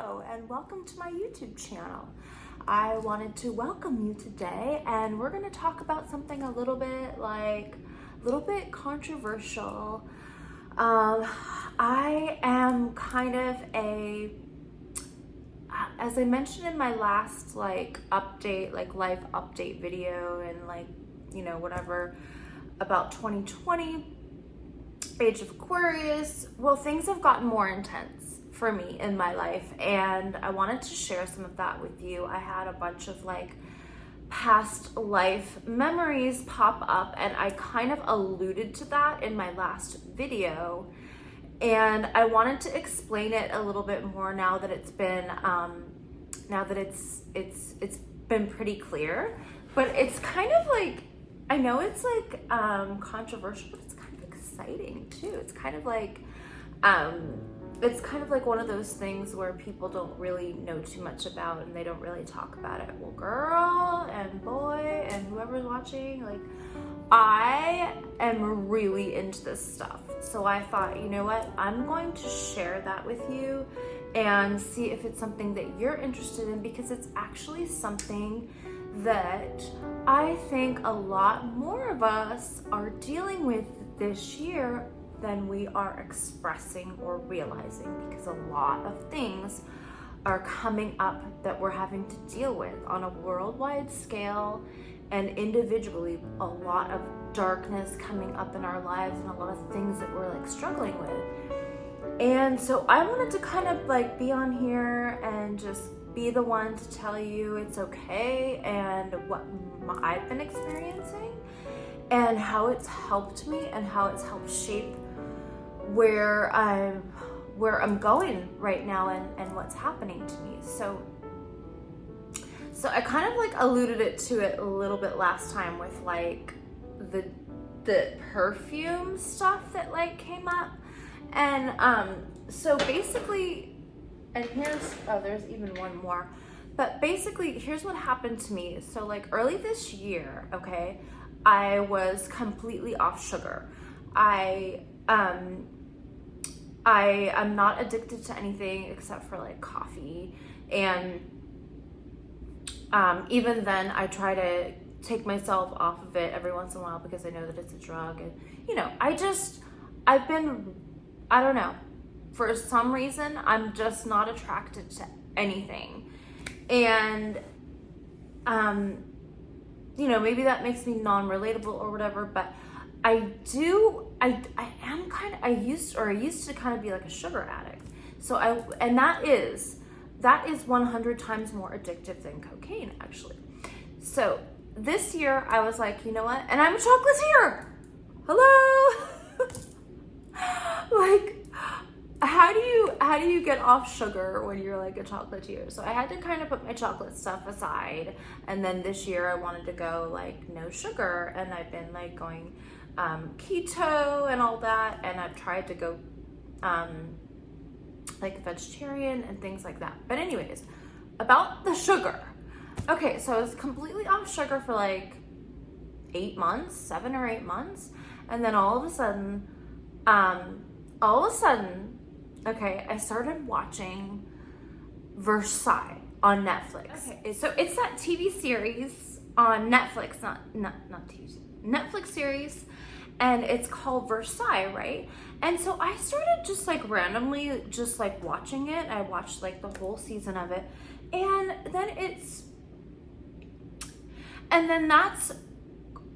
Hello and welcome to my YouTube channel. I wanted to welcome you today and we're going to talk about something a little bit controversial. I am kind of as I mentioned in my last life update video and whatever about 2020, age of Aquarius, well, things have gotten more intense for me in my life and I wanted to share some of that with you. I had a bunch of past life memories pop up and I kind of alluded to that in my last video, and I wanted to explain it a little bit more now that it's been it's been pretty clear. But it's kind of I know it's controversial, but it's kind of exciting too. It's kind of one of those things where people don't really know too much about and they don't really talk about it. Well, girl and boy and whoever's watching, I am really into this stuff. So I thought, you know what? I'm going to share that with you and see if it's something that you're interested in, because it's actually something that I think a lot more of us are dealing with this year than we are expressing or realizing, because a lot of things are coming up that we're having to deal with on a worldwide scale and individually. A lot of darkness coming up in our lives and a lot of things that we're struggling with. And so I wanted to kind of be on here and just be the one to tell you it's okay and what I've been experiencing and how it's helped me and how it's helped shape where I'm going right now and what's happening to me. So I kind of alluded to it a little bit last time with the perfume stuff that came up. And so basically, and there's even one more, but basically here's what happened to me. So early this year, okay, I was completely off sugar. I am not addicted to anything except for coffee, and even then I try to take myself off of it every once in a while because I know that it's a drug. And I don't know, for some reason I'm just not attracted to anything. And maybe that makes me non-relatable or whatever, but I used to kind of be a sugar addict. So that is 100 times more addictive than cocaine, actually. So this year I was like, you know what? And I'm a chocolatier. Hello. How do you get off sugar when you're a chocolatier? So I had to kind of put my chocolate stuff aside, and then this year I wanted to go no sugar, and I've been going keto and all that, and I've tried to go vegetarian and things like that. But anyways, about the sugar. Okay, so I was completely off sugar for 7 or 8 months, and then all of a sudden, okay, I started watching Versailles on Netflix. Okay, so it's that TV series on Netflix, not TV, Netflix series, and it's called Versailles, right? And so I started just randomly just watching it. I watched the whole season of it, and then that's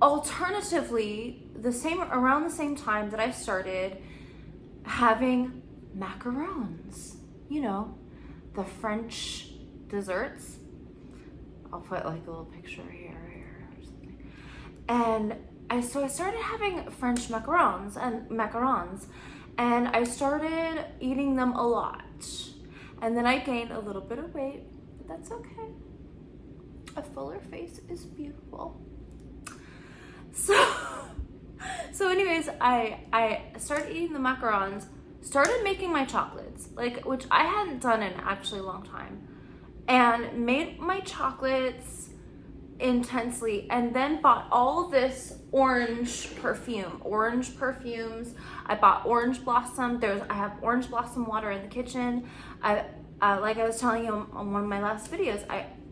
alternatively around the same time that I started having macarons, the French desserts. I'll put a little picture here or something. And I started having French macarons, and I started eating them a lot. And then I gained a little bit of weight, but that's okay. A fuller face is beautiful. So anyways, I started eating the macarons, started making my chocolates, which I hadn't done in actually a long time, and made my chocolates intensely, and then bought all of this orange perfumes. I bought orange blossom. I have orange blossom water in the kitchen. like I was telling you on one of my last videos,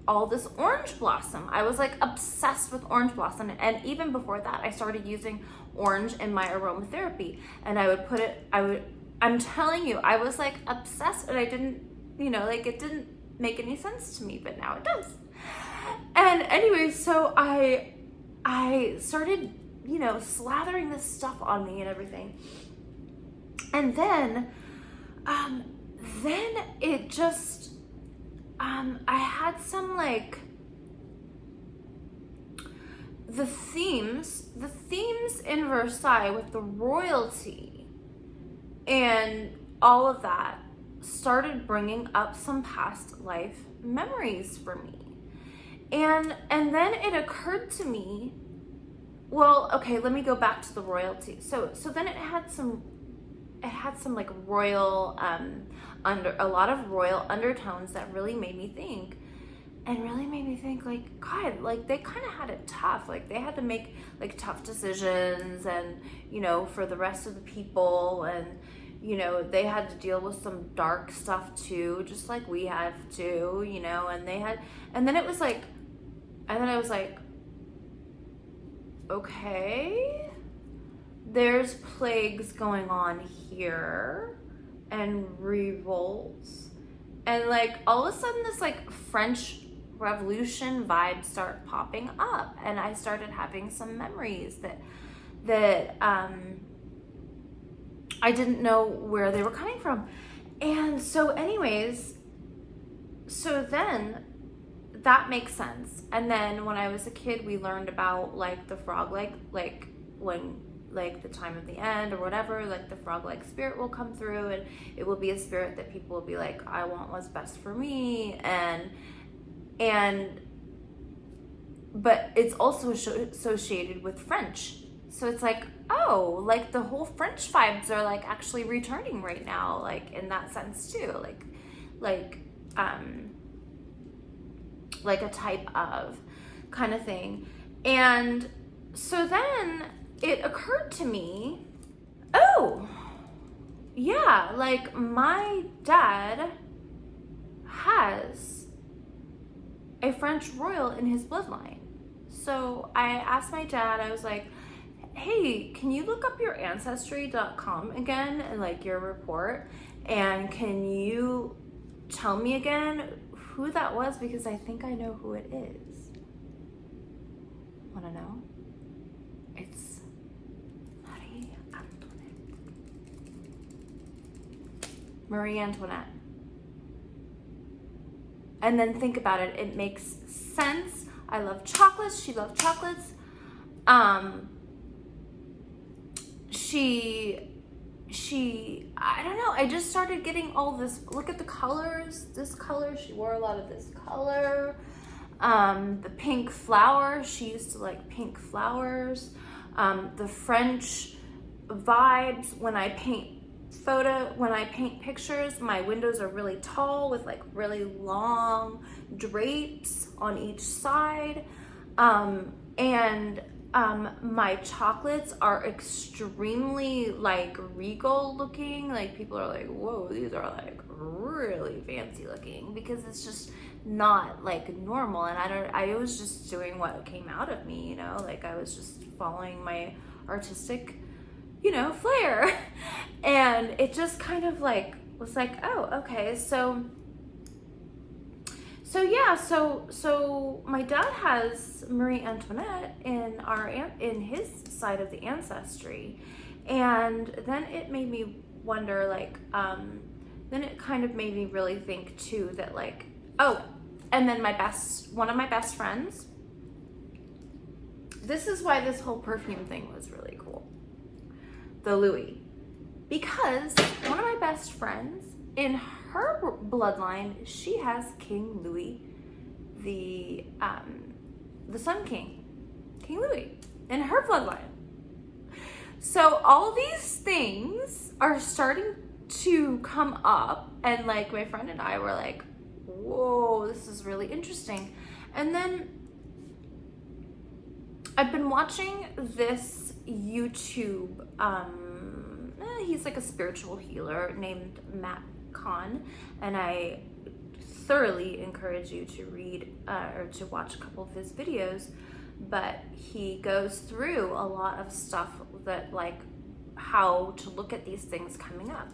all this orange blossom. I was like obsessed with orange blossom. And even before that, I started using orange in my aromatherapy. And I would put it, I'm telling you, I was like obsessed, and I didn't, like it didn't make any sense to me, but now it does. And anyway, so I started, slathering this stuff on me and everything. And then it just, I had some like, the themes in Versailles with the royalty and all of that started bringing up some past life memories for me. And then it occurred to me, well, okay, let me go back to the royalty. So then it had some like royal, a lot of royal undertones that really made me think, like, God, like they kind of had it tough. Like they had to make like tough decisions, and, for the rest of the people, and, they had to deal with some dark stuff too, just like we have to, and then I was like, okay, there's plagues going on here and revolts, and like all of a sudden this like French Revolution vibes start popping up, and I started having some memories that I didn't know where they were coming from. And so anyways, so then that makes sense. And then when I was a kid, we learned about like the frog, like when like the time of the end or whatever, like the frog-like spirit will come through, and it will be a spirit that people will be like, I want what's best for me. But it's also associated with French. So it's like, oh, like the whole French vibes are like actually returning right now, like in that sense too, like a type of kind of thing. And so then it occurred to me, oh, yeah, like my dad has a French royal in his bloodline. So I asked my dad, I was like, hey, can you look up your ancestry.com again and like your report, and can you tell me again who that was, because I think I know who it is. Want to know? It's Marie Antoinette. And then think about it, it makes sense. I love chocolates, she loved chocolates. She, I don't know, I just started getting all this, look at the colors, this color, she wore a lot of this color. The pink flower, she used to like pink flowers. The French vibes, when I paint pictures, my windows are really tall with like really long drapes on each side. My chocolates are extremely like regal looking. Like people are like, whoa, these are like really fancy looking, because it's just not like normal. And I was just doing what came out of me, like I was just following my artistic, flair. And it just kind of like was like, oh, okay. So yeah, so my dad has Marie Antoinette in his side of the ancestry. And then it made me wonder, like, then it kind of made me really think too that like, oh, and then one of my best friends, this is why this whole perfume thing was really cool, the Louis, because one of my best friends, in her bloodline, she has King Louis, the Sun King, King Louis, in her bloodline. So all these things are starting to come up, and like my friend and I were like, whoa, this is really interesting. And then I've been watching this YouTube, he's like a spiritual healer named Matt icon, and I thoroughly encourage you to read or to watch a couple of his videos. But he goes through a lot of stuff that, like, how to look at these things coming up.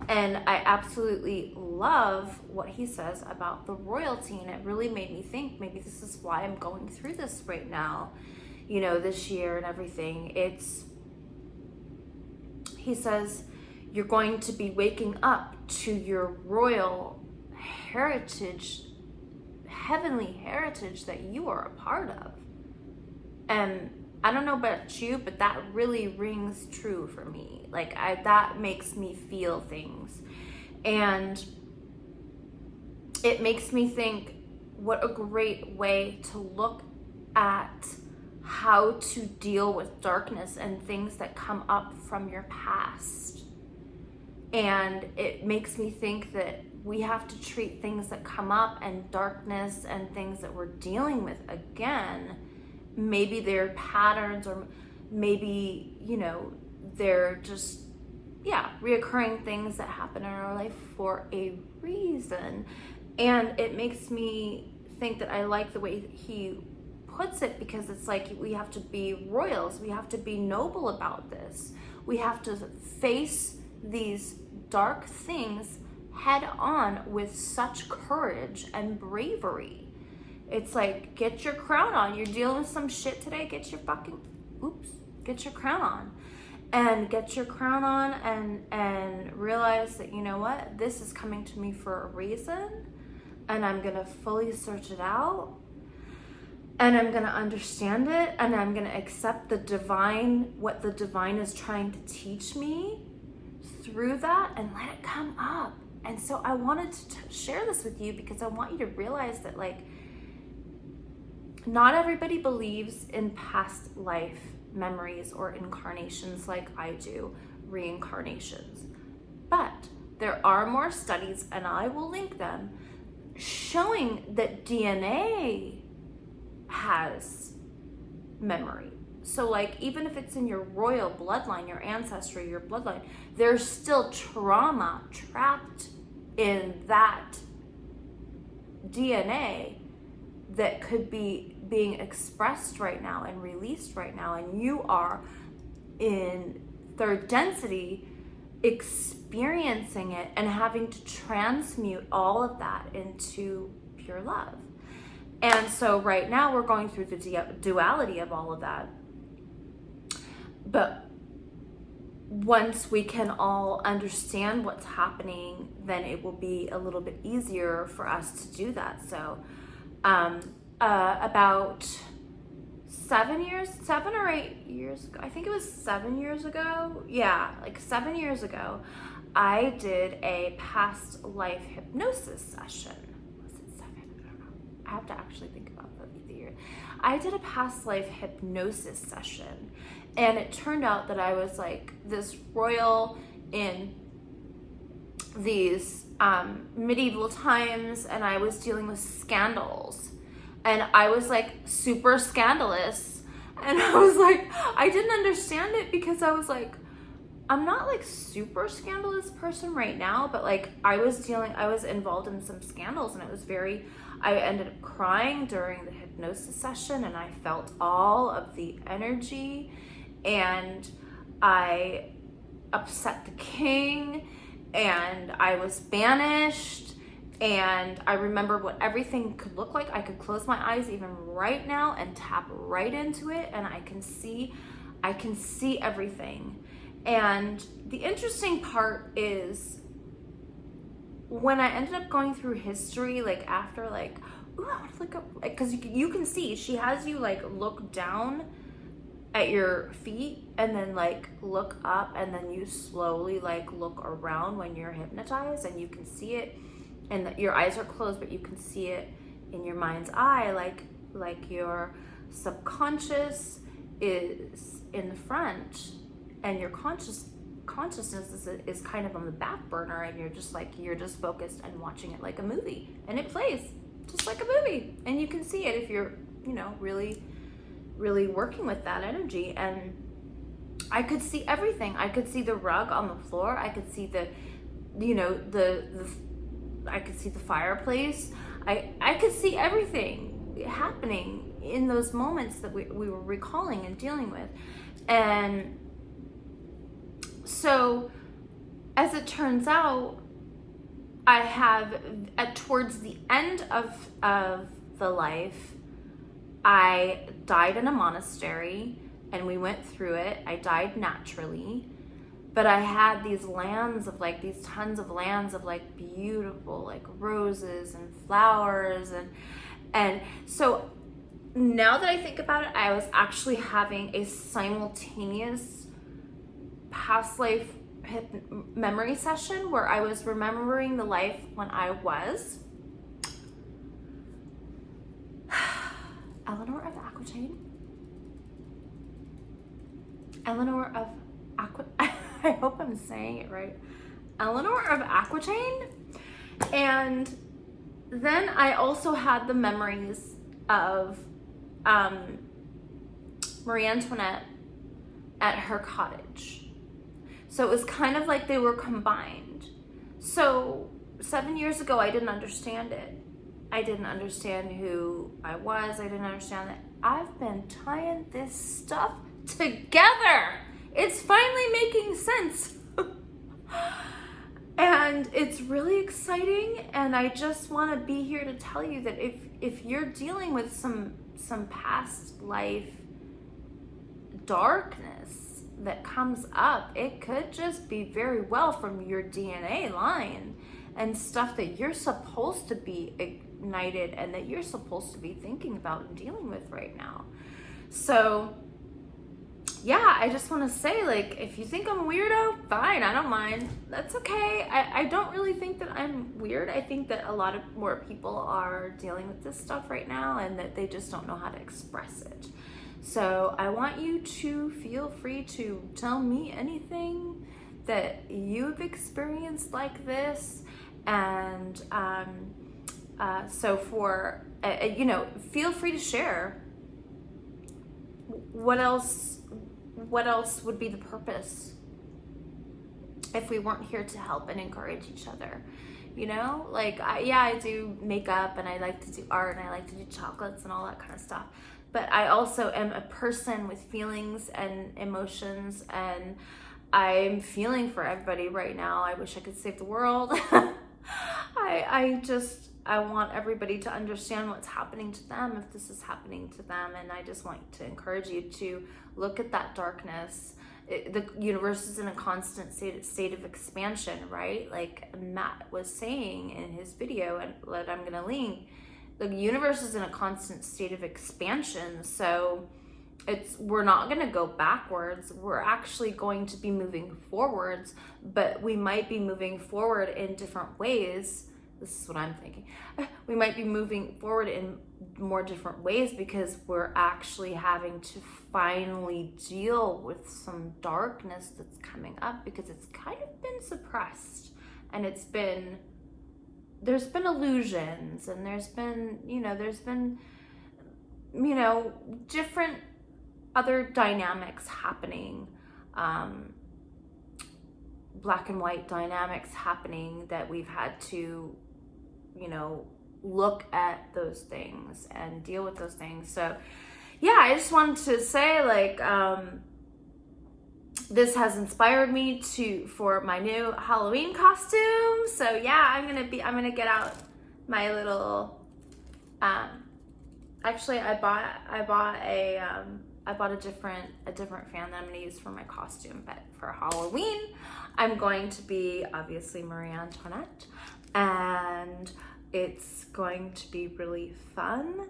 And I absolutely love what he says about the royalty, and it really made me think maybe this is why I'm going through this right now, you know, this year and everything. He says, you're going to be waking up to your royal heritage, heavenly heritage that you are a part of. And I don't know about you, but that really rings true for me. Like, that makes me feel things. And it makes me think, what a great way to look at how to deal with darkness and things that come up from your past. And it makes me think that we have to treat things that come up and darkness and things that we're dealing with again. Maybe they're patterns, or maybe, you know, they're just, reoccurring things that happen in our life for a reason. And it makes me think that I like the way he puts it, because it's like we have to be royals. We have to be noble about this. We have to face these dark things head on with such courage and bravery. It's like, get your crown on. You're dealing with some shit today. Get your crown on. And get your crown on and realize that, you know what? This is coming to me for a reason. And I'm going to fully search it out. And I'm going to understand it. And I'm going to accept the divine, what the divine is trying to teach me through that, and let it come up. And so I wanted to share this with you, because I want you to realize that, like, not everybody believes in past life memories or incarnations like I do, reincarnations. But there are more studies, and I will link them, showing that DNA has memory. So, like, even if it's in your royal bloodline, your ancestry, your bloodline, there's still trauma trapped in that DNA that could be being expressed right now and released right now. And you are in third density experiencing it and having to transmute all of that into pure love. And so right now we're going through the duality of all of that. But once we can all understand what's happening, then it will be a little bit easier for us to do that. So about 7 or 8 years ago, I think it was 7 years ago. Yeah, like 7 years ago, I did a past life hypnosis session. Was it 7? I don't know. I have to actually think about the year. I did a past life hypnosis session, and it turned out that I was like this royal in these medieval times, and I was dealing with scandals, and I was like super scandalous, and I was like, I didn't understand it, because I was like, I'm not like super scandalous person right now, but like I was involved in some scandals, and it was I ended up crying during the hypnosis session, and I felt all of the energy, and I upset the king, and I was banished, and I remember what everything could look like. I could close my eyes even right now and tap right into it, and I can see everything. And the interesting part is, when I ended up going through history, like after, like, ooh, I want to look up, like, because you can see she has you like look down at your feet and then like look up, and then you slowly like look around when you're hypnotized, and you can see it, and your eyes are closed, but you can see it in your mind's eye, like your subconscious is in the front, and your consciousness is kind of on the back burner, and you're just focused and watching it like a movie, and it plays just like a movie, and you can see it if you're, you know, really working with that energy. And I could see everything. I could see the rug on the floor. I could see you know, I could see the fireplace. I could see everything happening in those moments that we were recalling and dealing with. And so, as it turns out, I have, towards the end of the life, I died in a monastery, and we went through it. I died naturally, but I had these lands of like, these tons of lands of like beautiful like roses and flowers, and so now that I think about it, I was actually having a simultaneous past life memory session where I was remembering the life when I was Eleanor of Aquitaine. Eleanor of I hope I'm saying it right. Eleanor of Aquitaine. And then I also had the memories of Marie Antoinette at her cottage. So it was kind of like they were combined. So 7 years ago, I didn't understand it. I didn't understand who I was. I didn't understand that I've been tying this stuff together. It's finally making sense. And it's really exciting. And I just want to be here to tell you that if you're dealing with some past life darkness that comes up, it could just be very well from your DNA line and stuff that you're supposed to be ignited and that you're supposed to be thinking about and dealing with right now. So yeah, I just want to say, like, if you think I'm weirdo, fine, I don't mind. That's okay. I don't really think that I'm weird. I think that a lot of more people are dealing with this stuff right now and that they just don't know how to express it. So I want you to feel free to tell me anything that you've experienced like this. And so for, feel free to share. What else would be the purpose if we weren't here to help and encourage each other? You know, like, I do makeup and I like to do art and I like to do chocolates and all that kind of stuff. But I also am a person with feelings and emotions, and I'm feeling for everybody right now. I wish I could save the world. I want everybody to understand what's happening to them if this is happening to them. And I just want to encourage you to look at that darkness. The universe is in a constant state of expansion, right? Like Matt was saying in his video, and that I'm going to link, the universe is in a constant state of expansion. So we're not going to go backwards. We're actually going to be moving forwards, but we might be moving forward in different ways. This is what I'm thinking. We might be moving forward in more different ways because we're actually having to finally deal with some darkness that's coming up because it's kind of been suppressed, and there's been illusions, and there's been different other dynamics happening, black and white dynamics happening that we've had to, look at those things and deal with those things. So yeah, I just wanted to say, like, this has inspired me for my new Halloween costume. So yeah, I'm gonna get out my little, actually I bought a different fan that I'm gonna use for my costume, but for Halloween, I'm going to be obviously Marie Antoinette, and it's going to be really fun.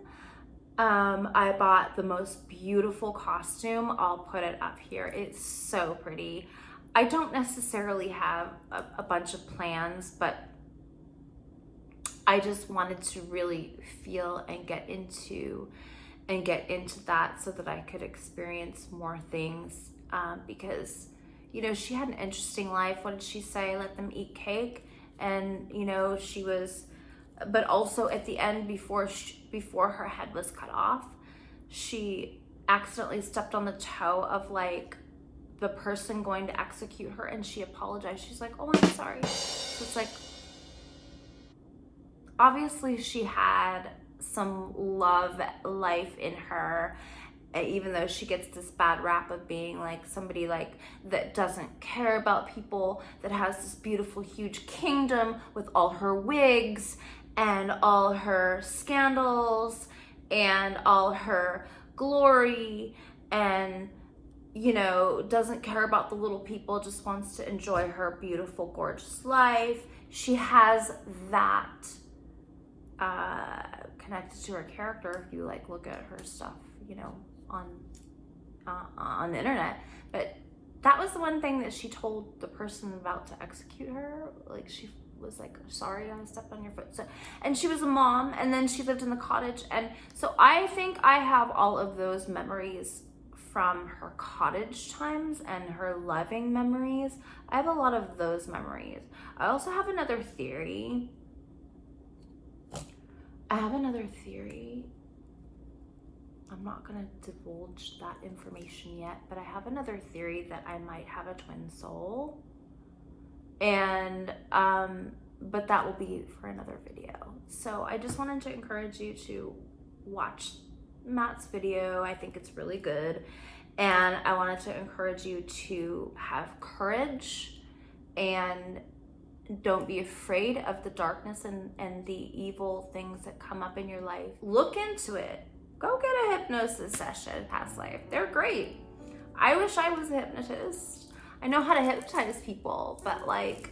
I bought the most beautiful costume. I'll put it up here. It's so pretty. I don't necessarily have a bunch of plans, but I just wanted to really feel and get into that so that I could experience more things, because she had an interesting life. What did she say? Let them eat cake. And she was, but also at the end, before her head was cut off, she accidentally stepped on the toe of like the person going to execute her, and she apologized. She's like, oh, I'm sorry. So it's like, obviously she had some love life in her, even though she gets this bad rap of being like somebody like that doesn't care about people, that has this beautiful huge kingdom with all her wigs and all her scandals and all her glory, and you know, doesn't care about the little people, just wants to enjoy her beautiful, gorgeous life. She has that connected to her character if you like look at her stuff, you know, on the internet. But that was the one thing that she told the person about to execute her. Like, she was like, sorry, I stepped on your foot. So, and she was a mom, and then she lived in the cottage. And so I think I have all of those memories from her cottage times and her loving memories. I have a lot of those memories. I also have another theory. I'm not gonna divulge that information yet, but I have another theory that I might have a twin soul. And, but that will be for another video. So I just wanted to encourage you to watch Matt's video. I think it's really good. And I wanted to encourage you to have courage and don't be afraid of the darkness and the evil things that come up in your life. Look into it. Go get a hypnosis session, past life. They're great. I wish I was a hypnotist. I know how to hypnotize people, but like,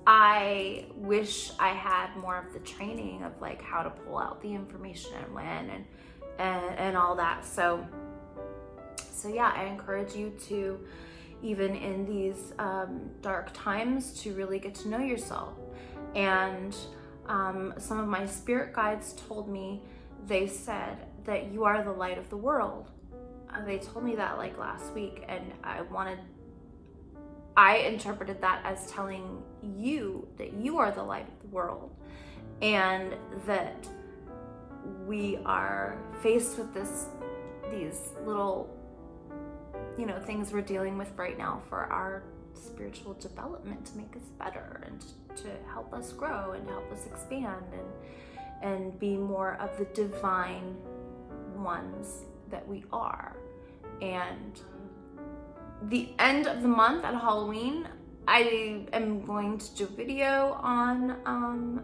I wish I had more of the training of like how to pull out the information and when and all that. So yeah, I encourage you to, even in these dark times, to really get to know yourself. And some of my spirit guides told me, they said that you are the light of the world. They told me that like last week, and I interpreted that as telling you that you are the light of the world, and that we are faced with these little, you know, things we're dealing with right now for our spiritual development, to make us better and to help us grow and help us expand and be more of the divine ones that we are. And the end of the month at Halloween, I am going to do a video on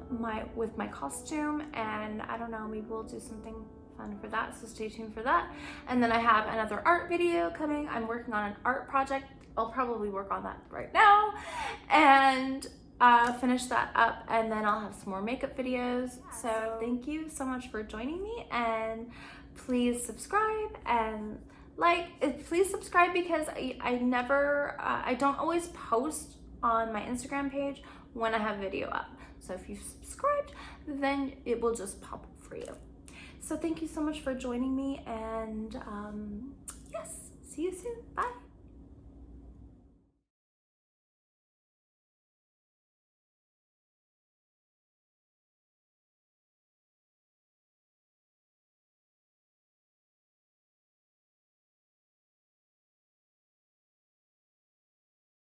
with my costume, and I don't know, maybe we'll do something fun for that, so stay tuned for that. And then I have another art video coming. I'm working on an art project. I'll probably work on that right now and finish that up, and then I'll have some more makeup videos. So thank you so much for joining me, and please subscribe and please subscribe, because I don't always post on my Instagram page when I have video up. So if you've subscribed, then it will just pop up for you. So thank you so much for joining me, and yes, see you soon. Bye.